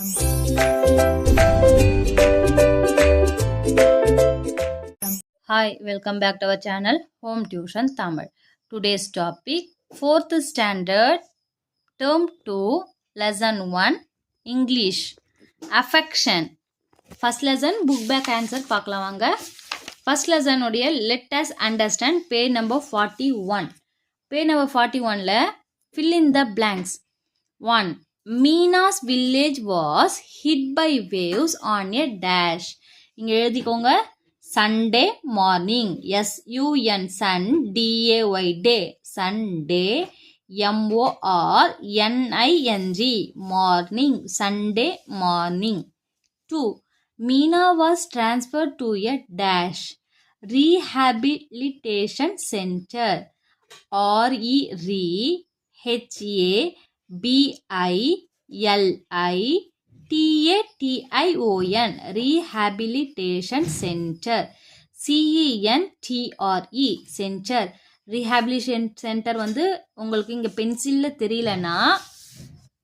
Hi, welcome back to our channel Home Tuition Tamil. Today's topic 4th standard term 2 lesson 1 English affection. First lesson book back answer பார்க்கலாம் வாங்க. First lesson உடைய let us understand page number 41. Page number 41ல fill in the blanks. 1. Meena's village was hit by waves on a dash. இங்க எழுதிக்கோங்க. Sunday morning. S-U-N sun D-A-Y day. Sunday M-O-R-N-I-N-G morning. Sunday morning. 2. Meena was transferred to a dash rehabilitation center. R-E-H-A-B-I-L-I-T-A-T-I-O-N rehabilitation center. C-E-N-T-R-E center. rehabilitation center வந்து உங்களுக்கு இங்கே பென்சிலில் தெரியலனா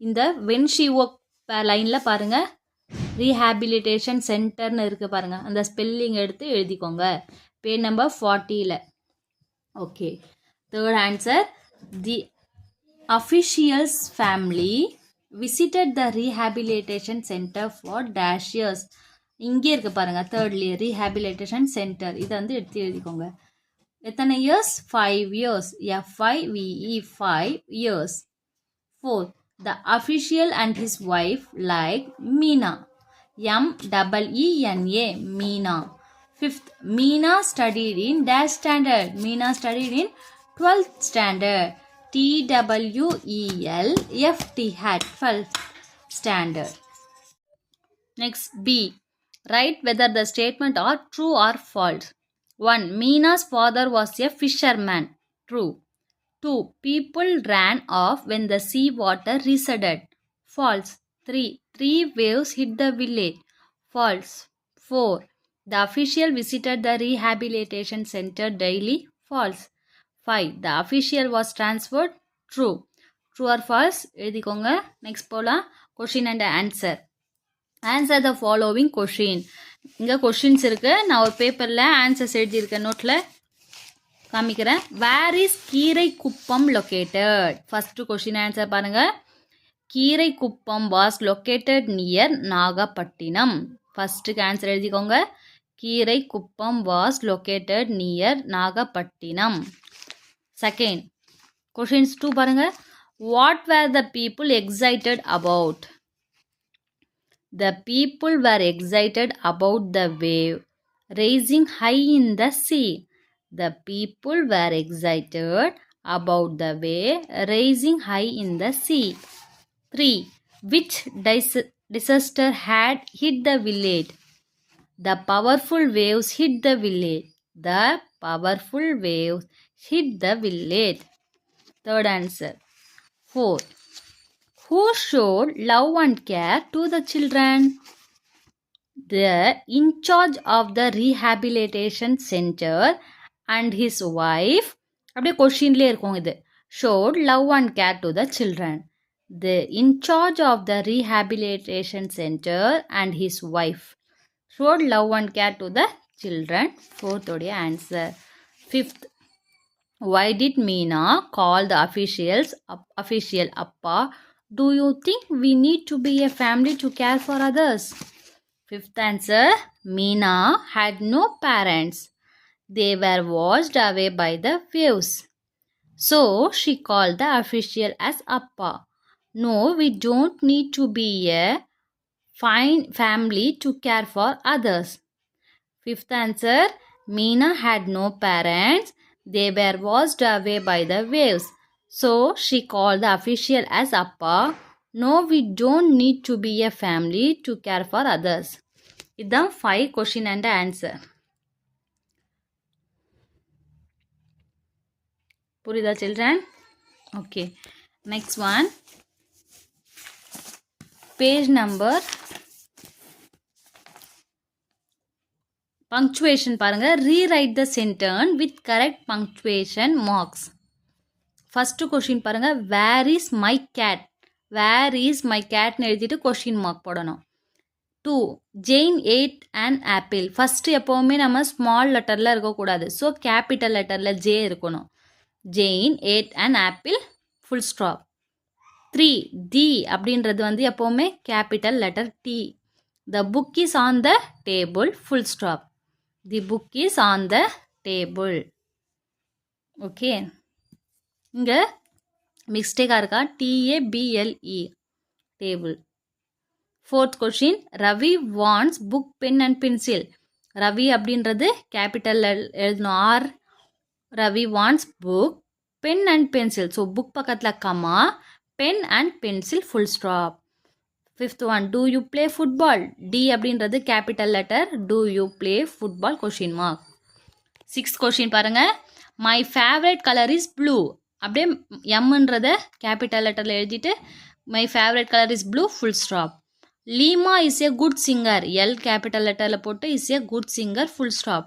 இந்த when she work லைனில் பாருங்கள் ரீஹேபிலிட்டேஷன் சென்டர்னு இருக்குது பாருங்கள் அந்த ஸ்பெல்லிங் எடுத்து எழுதிக்கோங்க பேஜ் நம்பர் 40ல். Okay, third answer. The official's family visited the rehabilitation center for dash years. இங்கே இருக்கு பாருங்க தேர்ட்லயே ரீஹேபிலிட்டேஷன் சென்டர். இதை வந்து எடுத்து எழுதிக்கோங்க. எத்தனை years? 5 years. F-I-V-E 5 years. 4. The official and his wife like Meena. M-E-E-N-A Meena. 5th. Meena studied in dash standard. Meena studied in 12th standard. T-W-E-L-F-T-H 12th standard. Next B. Write whether the statement are true or false. 1. Meena's father was a fisherman. True. 2. People ran off when the sea water receded. False. 3. 3 waves hit the village. False. 4. The official visited the rehabilitation center daily. False. 5. The official was transferred. True. True or false? எழுதிக்கோங்க. Next போலாம். Question and answer. Answer the following question. இங்கே questions இருக்குது. நான் ஒரு பேப்பரில் answers எழுதியிருக்கேன், நோட்டில் காமிக்கிறேன். Where is Keeraikuppam located? First question answer பாருங்கள். Keeraikuppam was located near Nagapattinam. ஃபஸ்ட்டுக்கு ஆன்சர் எழுதிக்கோங்க. Keeraikuppam was located near Nagapattinam. Second, questions 2 பாருங்க. What were the people excited about? The people were excited about the wave rising high in the sea. The people were excited about the wave rising high in the sea. 3. Which disaster had hit the village? The powerful waves hit the village. The powerful waves hit the village. Third answer. 4. Who showed love and care to the children? The in charge of the rehabilitation center and his wife. அப்படியே கொஷின்லேயே இருக்கும் இது. Showed love and care to the children. The in charge of the rehabilitation center and his wife showed love and care to the children. Fourth உடைய answer. Fifth. Why did Meena call the official Appa? Do you think we need to be a family to care for others? Fifth answer. Meena had no parents. They were washed away by the waves. So she called the official as Appa. No, we don't need to be a fine family to care for others. Fifth answer. Meena had no parents. They were washed away by the waves. So she called the official as Appa. No, we don't need to be a family to care for others. இதுதான் 5 question and answer. புரியுதா children? Okay. Next one. Page number punctuation பாருங்க. Rewrite the sentence with correct punctuation marks. First question பாருங்க. Where is my cat? Where is my கேட்னு எழுதிட்டு question mark போடணும். 2 Jane ate and apple. First எப்போவுமே நம்ம small லெட்டரில் இருக்கக்கூடாது. So capital லெட்டரில் ஜே இருக்கணும். Jane ate and apple full stop. 3 the அப்படின்றது வந்து எப்போவுமே capital letter T. The book is on the table full stop. The book is on the table. Okay, இங்கே மிஸ்டேக்காக இருக்கா? TABLE table. 4th question Ravi wants book pen and pencil. Ravi அப்படின்றது capital எழுதணும். R. Ravi wants book pen and pencil. So book பக்கத்தில் comma, pen and pencil full stop. 5th one do you play football. T அப்படின்றது capital letter. Do you play football question mark. 6th question பாருங்கள். My favourite colour is blue. அப்படியே எம்ன்றதை capital லெட்டரில் எழுதிட்டு my favourite colour is blue full stop. Leema is a good singer. L capital லெட்டரில் போட்டு is a good singer full stop.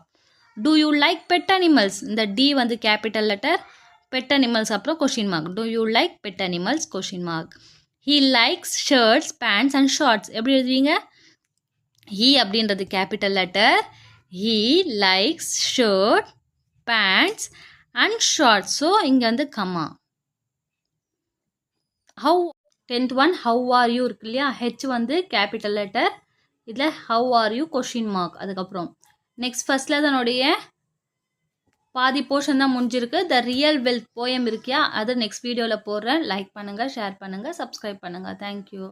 Do you like pet animals. இந்த T வந்து capital letter, pet animals அப்புறம் question mark. Do you like pet animals question mark. He likes shirts pants and shorts. எப்படி எழுதுவீங்க? He அப்படின்றது capital letter. He likes shirt pants and shorts. So இங்கே வந்து comma. How 10th one how are you இருக்கு இல்லையா? H வந்து capital letter. இதில் how are you question mark. அதுக்கப்புறம் நெக்ஸ்ட் ஃபர்ஸ்டில் தன்னுடைய பாதி போர்ஷன் தான் முடிஞ்சிருக்கு. த ரியல் வெல்த் போயம் இருக்கியா, அது நெக்ஸ்ட் வீடியோவில் போடுறேன். லைக் பண்ணுங்கள், ஷேர் பண்ணுங்கள், சப்ஸ்கிரைப் பண்ணுங்கள். தேங்க்யூ.